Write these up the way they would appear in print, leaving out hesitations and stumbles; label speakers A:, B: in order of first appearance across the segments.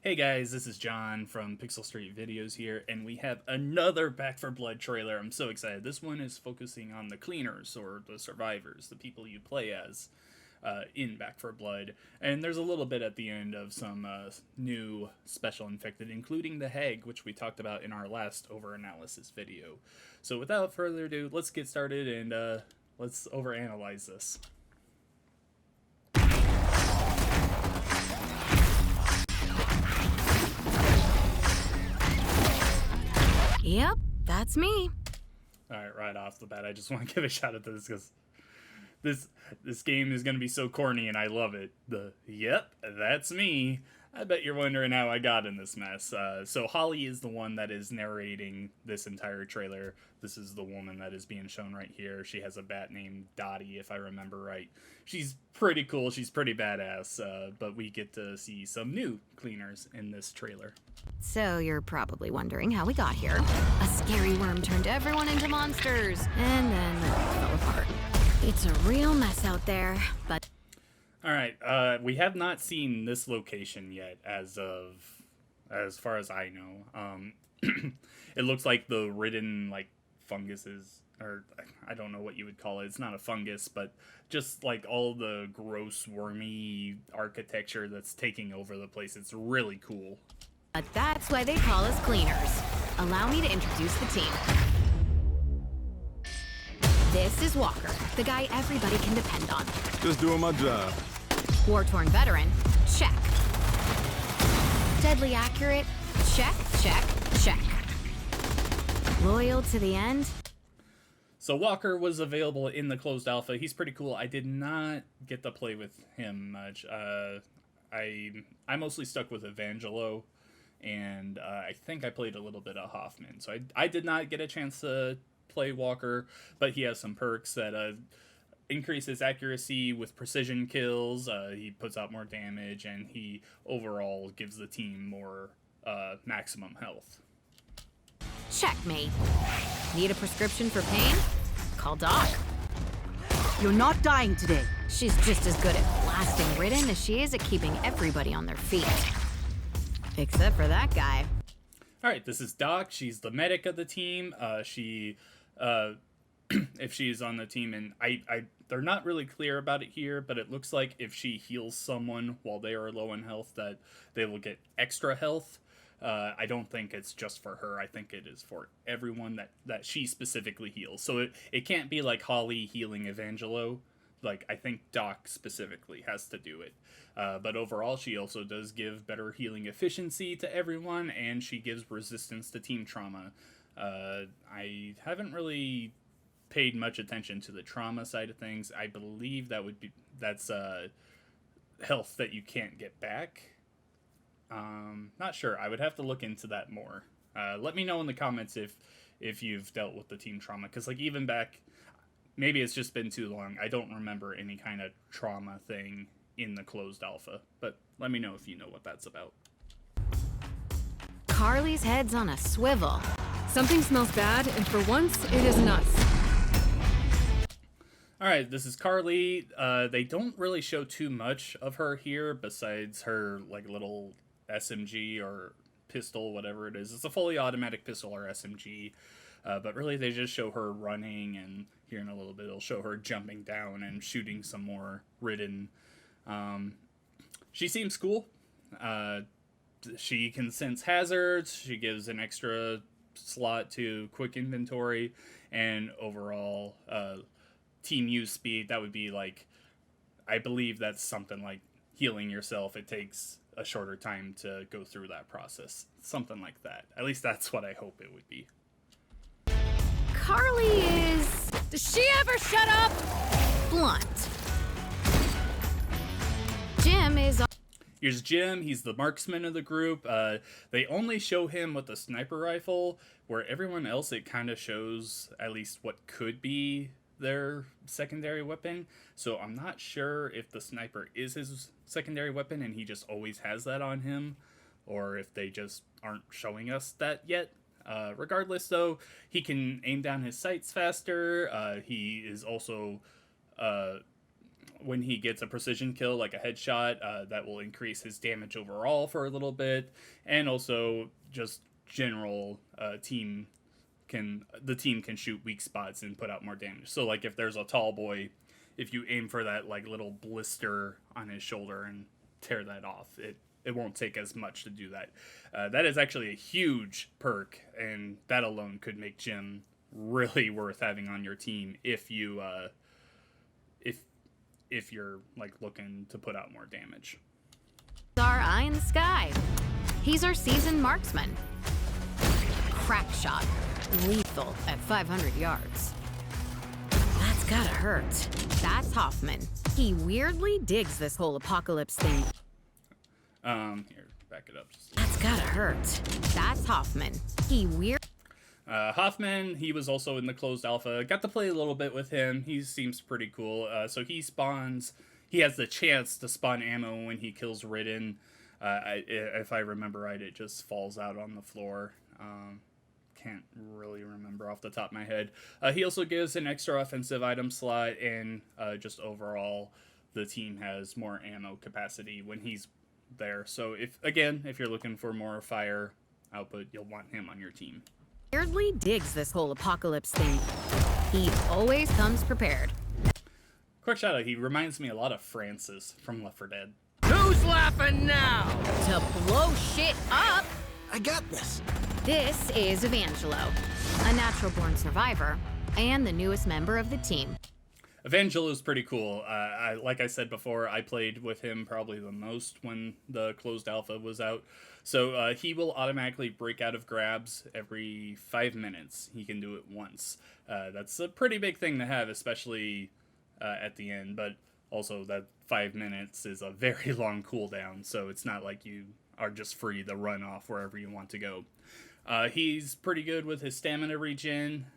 A: Hey guys, this is John from Pixel Street Videos here, and we have another Back for Blood trailer. I'm so excited. This one is focusing on the cleaners, or the survivors, the people you play as in Back for Blood. And there's a little bit at the end of some new special infected, including the Hag, which we talked about in our last over-analysis video. So without further ado, let's get started and let's overanalyze this.
B: Yep, that's me.
A: Alright, right off the bat, I just want to give a shout out to this because this game is going to be so corny and I love it. Yep, that's me. I bet you're wondering how I got in this mess. So Holly is the one that is narrating this entire trailer. This is the woman that is being shown right here. She has a bat named Dottie, if I remember right. She's pretty cool. She's pretty badass. But we get to see some new cleaners in this trailer.
B: So you're probably wondering how we got here. A scary worm turned everyone into monsters, and then it fell apart. It's a real mess out there, but...
A: Alright, we have not seen this location yet as far as I know. It looks like the Ridden, funguses, or I don't know what you would call it. It's not a fungus, but just like all the gross, wormy architecture that's taking over the place. It's really cool.
B: But that's why they call us cleaners. Allow me to introduce the team. This is Walker, the guy everybody can depend on.
C: Just doing my job.
B: War-torn veteran, check. Deadly accurate, check, check, check. Loyal to the end?
A: So Walker was available in the closed alpha. He's pretty cool. I did not get to play with him much. I mostly stuck with Evangelo, and I think I played a little bit of Hoffman. So I did not get a chance to play Walker, but he has some perks that increases accuracy with precision kills. He puts out more damage, and he overall gives the team more maximum health.
B: Checkmate. Need a prescription for pain? Call Doc.
D: You're not dying today.
B: She's just as good at blasting Ridden as she is at keeping everybody on their feet. Except for that guy.
A: Alright, this is Doc. She's the medic of the team. If she's on the team, and they're not really clear about it here, but it looks like if she heals someone while they are low in health, that they will get extra health. I don't think it's just for her. I think it is for everyone that she specifically heals. So it can't be like Holly healing Evangelo. I think Doc specifically has to do it. But overall, she also does give better healing efficiency to everyone, and she gives resistance to team trauma. I haven't really paid much attention to the trauma side of things. I believe that's health that you can't get back. Not sure. I would have to look into that more. Let me know in the comments if you've dealt with the team trauma, because even back, maybe it's just been too long. I don't remember any kind of trauma thing in the closed alpha, but let me know if you know what that's about.
B: Carly's head's on a swivel.
E: Something smells bad, and for once, it isn't us.
A: Alright, this is Carly. They don't really show too much of her here besides her little SMG or pistol, whatever it is. It's a fully automatic pistol or SMG. But really they just show her running, and here in a little bit it'll show her jumping down and shooting some more Ridden. She seems cool. She can sense hazards. She gives an extra slot to quick inventory, and overall team use speed. That would be I believe that's something like healing yourself. It takes a shorter time to go through that process. Something like that. At least that's what I hope it would be.
B: Carly is...
E: Does she ever shut up?
B: blunt. Jim is...
A: Here's Jim. He's the marksman of the group. They only show him with the sniper rifle, where everyone else, it kind of shows at least what could be their secondary weapon. So I'm not sure if the sniper is his secondary weapon and he just always has that on him, or if they just aren't showing us that yet. Regardless, though, he can aim down his sights faster. He is also when he gets a precision kill, like a headshot, that will increase his damage overall for a little bit, and also just general the team can shoot weak spots and put out more damage. So like if there's a tall boy, if you aim for that like little blister on his shoulder and tear that off, it won't take as much to do that. That is actually a huge perk, and that alone could make Jim really worth having on your team if you if you're like looking to put out more damage.
B: Our eye in the sky. He's our seasoned marksman. Crack shot. Lethal at 500 yards. That's gotta hurt. That's Hoffman. He weirdly digs this whole apocalypse thing.
A: Here, back it up just a
B: That's gotta hurt. That's Hoffman.
A: Hoffman, he was also in the closed alpha. Got to play a little bit with him. He seems pretty cool. So he has the chance to spawn ammo when he kills Ridden. If I remember right, it just falls out on the floor. Can't really remember off the top of my head. He also gives an extra offensive item slot, and just overall, the team has more ammo capacity when he's there. So if you're looking for more fire output, you'll want him on your team.
B: Weirdly digs this whole apocalypse thing. He always comes prepared.
A: Quick shout out, he reminds me a lot of Francis from Left 4 Dead.
C: Who's laughing now?
B: To blow shit up,
C: I got this.
B: this is Evangelo, a natural-born survivor and the newest member of the team.
A: Evangelo's pretty cool. Like I said before, I played with him probably the most when the closed alpha was out. So he will automatically break out of grabs every 5 minutes. He can do it once. That's a pretty big thing to have, especially at the end. But also that 5 minutes is a very long cooldown, so it's not like you are just free to run off wherever you want to go. He's pretty good with his stamina regen.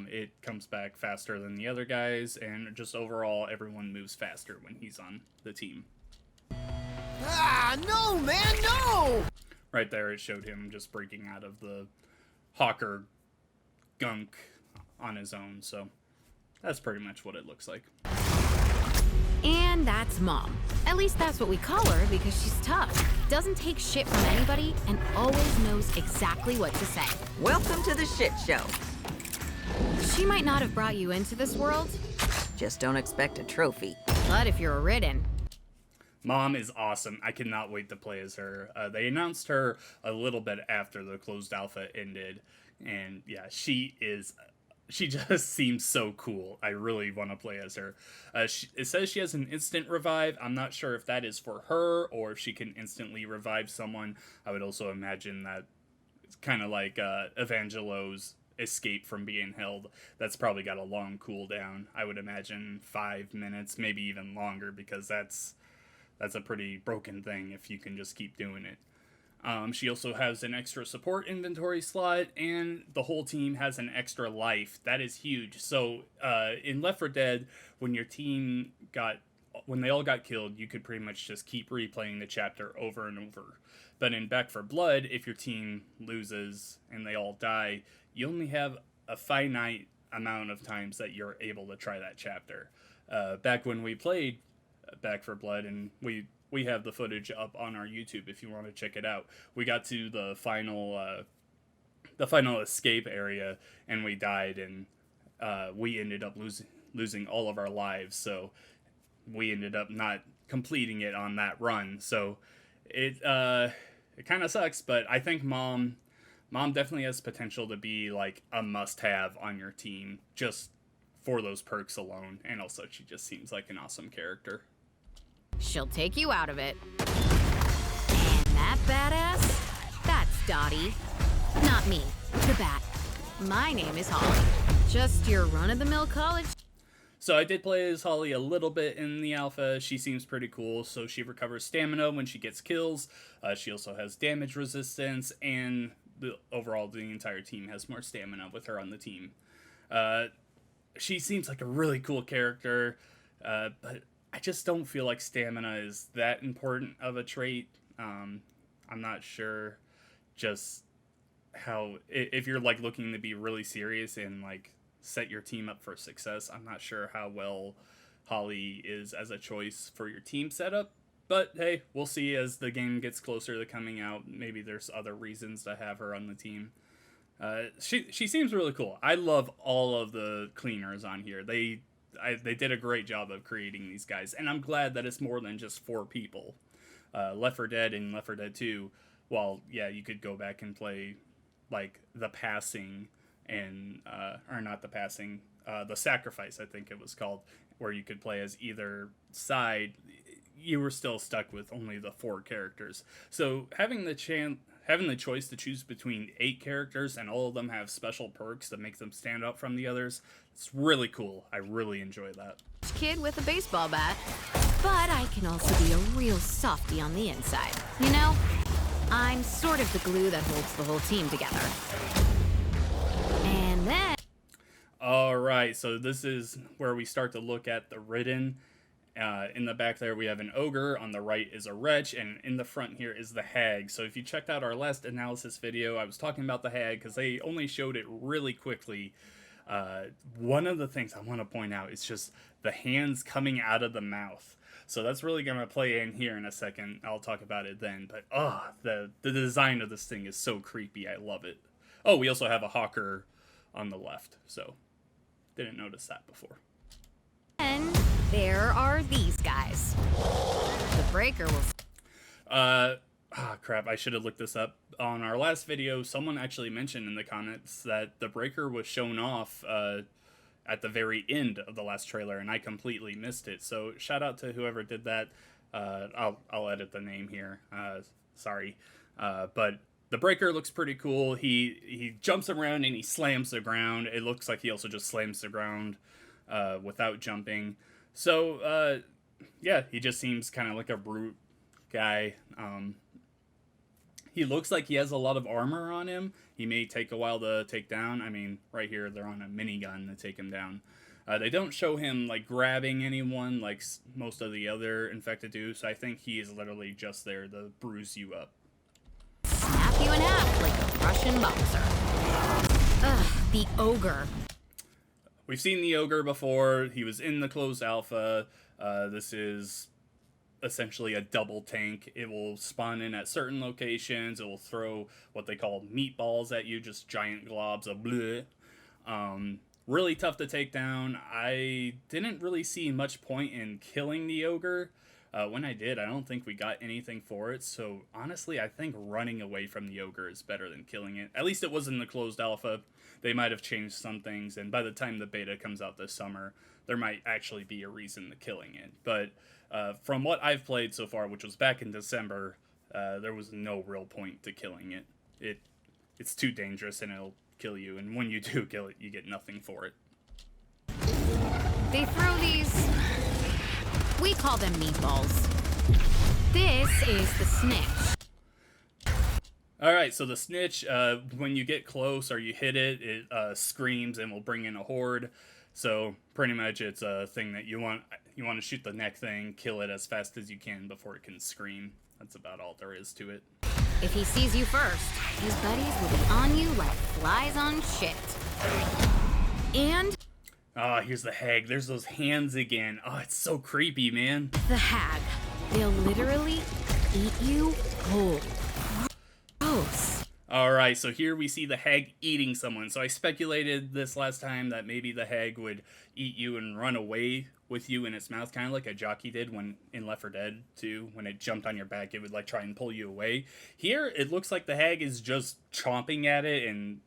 A: It comes back faster than the other guys, and just overall, everyone moves faster when he's on the team.
C: Ah, no, man, no!
A: Right there, it showed him just breaking out of the Hawker gunk on his own, so that's pretty much what it looks like.
B: And that's Mom. At least that's what we call her because she's tough, doesn't take shit from anybody, and always knows exactly what to say.
F: Welcome to the shit show.
B: She might not have brought you into this world,
F: Just don't expect a trophy.
B: but if you're a Ridden,
A: Mom is awesome. I cannot wait to play as her. They announced her a little bit after the closed alpha ended, and yeah, she just seems so cool. I really want to play as her. It says she has an instant revive. I'm not sure if that is for her or if she can instantly revive someone. I would also imagine that it's kind of like Evangelo's escape from being held. That's probably got a long cooldown. I would imagine 5 minutes, maybe even longer, because that's a pretty broken thing if you can just keep doing it. She also has an extra support inventory slot, and the whole team has an extra life. That is huge. So in Left 4 Dead, when they all got killed, you could pretty much just keep replaying the chapter over and over. But in Back 4 Blood, if your team loses and they all die, you only have a finite amount of times that you're able to try that chapter. Back when we played Back 4 Blood, and we have the footage up on our YouTube if you want to check it out. We got to the final escape area, and we died, and we ended up losing all of our lives. So we ended up not completing it on that run. So it kind of sucks, but I think Mom definitely has potential to be like a must-have on your team just for those perks alone, and also she just seems like an awesome character.
B: she'll take you out of it. And that badass? That's Dottie. Not me, the Bat. My name is Holly. Just your run-of-the-mill college.
A: So I did play as Holly a little bit in the alpha. She seems pretty cool. So she recovers stamina when she gets kills. She also has damage resistance, and overall the entire team has more stamina with her on the team. She seems like a really cool character, but I just don't feel like stamina is that important of a trait. I'm not sure just how, if you're like looking to be really serious and like set your team up for success, I'm not sure how well Holly is as a choice for your team setup. But hey, we'll see as the game gets closer to coming out. Maybe there's other reasons to have her on the team. She seems really cool. I love all of the cleaners on here. They did a great job of creating these guys, and I'm glad that it's more than just 4 people. Left 4 Dead and Left 4 Dead 2, while yeah, you could go back and play like the passing and or not the passing, the sacrifice, I think it was called, where you could play as either side. You were still stuck with only the 4 characters. So having the choice to choose between 8 characters and all of them have special perks that make them stand out from the others, it's really cool. I really enjoy that.
B: Kid with a baseball bat, but I can also be a real softie on the inside. You know, I'm sort of the glue that holds the whole team together. And then...
A: Alright, so this is where we start to look at the Ridden. In the back there we have an ogre, on the right is a wretch, and in the front here is the hag. So if you checked out our last analysis video, I was talking about the hag because they only showed it really quickly. One of the things I want to point out is just the hands coming out of the mouth. So that's really going to play in here in a second. I'll talk about it then. But the design of this thing is so creepy. I love it. Oh, we also have a hawker on the left. So didn't notice that before.
B: And there are these guys. The breaker will...
A: Crap, I should have looked this up. On our last video, someone actually mentioned in the comments that the breaker was shown off at the very end of the last trailer, and I completely missed it. So shout out to whoever did that. I'll edit the name here. Sorry. But the breaker looks pretty cool. He jumps around and he slams the ground. It looks like he also just slams the ground without jumping. So, yeah, he just seems kind of like a brute guy. He looks like he has a lot of armor on him. He may take a while to take down. I mean, right here, they're on a minigun to take him down. They don't show him, like, grabbing anyone like most of the other infected do, so I think he is literally just there to bruise you up.
B: snap you in half like a Russian boxer. Ugh, the ogre.
A: We've seen the ogre before. He was in the closed alpha. This is essentially a double tank. It will spawn in at certain locations. It will throw what they call meatballs at you, just giant globs of bleh. Really tough to take down. I didn't really see much point in killing the ogre. When I did, I don't think we got anything for it. So honestly, I think running away from the ogre is better than killing it. At least it was in the closed alpha. They might have changed some things, and by the time the beta comes out this summer, there might actually be a reason to killing it. But from what I've played so far, which was back in December, there was no real point to killing it. It's too dangerous and it'll kill you, and when you do kill it, you get nothing for it.
B: They throw these... we call them meatballs. This is the snitch.
A: Alright, so the snitch, when you get close or you hit it, it screams and will bring in a horde. So pretty much it's a thing that you want to shoot the neck thing, kill it as fast as you can before it can scream. That's about all there is to it.
B: If he sees you first, his buddies will be on you like flies on shit. And...
A: ah, here's the hag. There's those hands again. Oh, it's so creepy, man.
B: the hag. They'll literally eat you whole. Gross.
A: Alright, so here we see the hag eating someone. So I speculated this last time that maybe the hag would eat you and run away with you in its mouth, kind of like a jockey did when in Left 4 Dead 2. When it jumped on your back, it would like try and pull you away. Here, it looks like the hag is just chomping at it and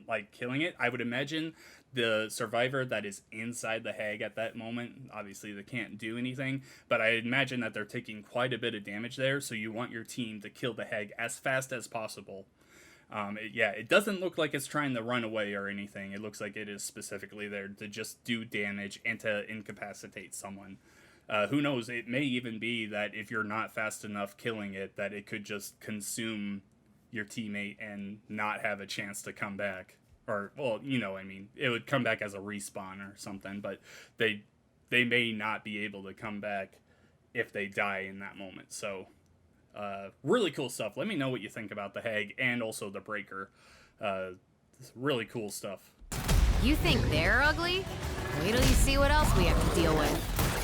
A: like killing it. I would imagine the survivor that is inside the hag at that moment, obviously they can't do anything, but I imagine that they're taking quite a bit of damage there, so you want your team to kill the hag as fast as possible. It doesn't look like it's trying to run away or anything. It looks like it is specifically there to just do damage and to incapacitate someone. Who knows, it may even be that if you're not fast enough killing it, that it could just consume your teammate and not have a chance to come back. Or, well, you know, I mean, it would come back as a respawn or something, but they may not be able to come back if they die in that moment. So, really cool stuff. Let me know what you think about the hag and also the breaker. Really cool stuff.
B: You think they're ugly? Wait till you see what else we have to deal with.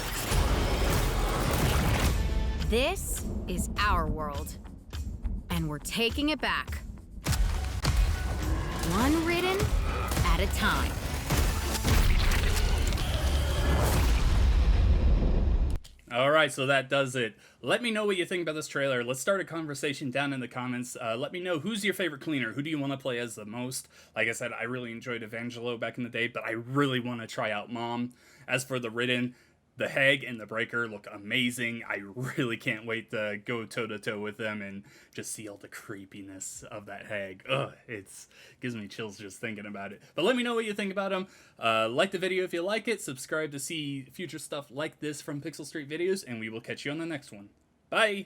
B: This is our world, and we're taking it back. One Ridden at a time.
A: Alright, so that does it. Let me know what you think about this trailer. Let's start a conversation down in the comments. Let me know who's your favorite cleaner. Who do you want to play as the most? Like I said, I really enjoyed Evangelo back in the day, but I really want to try out Mom. As for the Ridden, the Hag and the Breaker look amazing. I really can't wait to go toe-to-toe with them and just see all the creepiness of that Hag. Ugh, it gives me chills just thinking about it. But let me know what you think about them. Like the video if you like it. Subscribe to see future stuff like this from Pixel Street Videos, and we will catch you on the next one. Bye!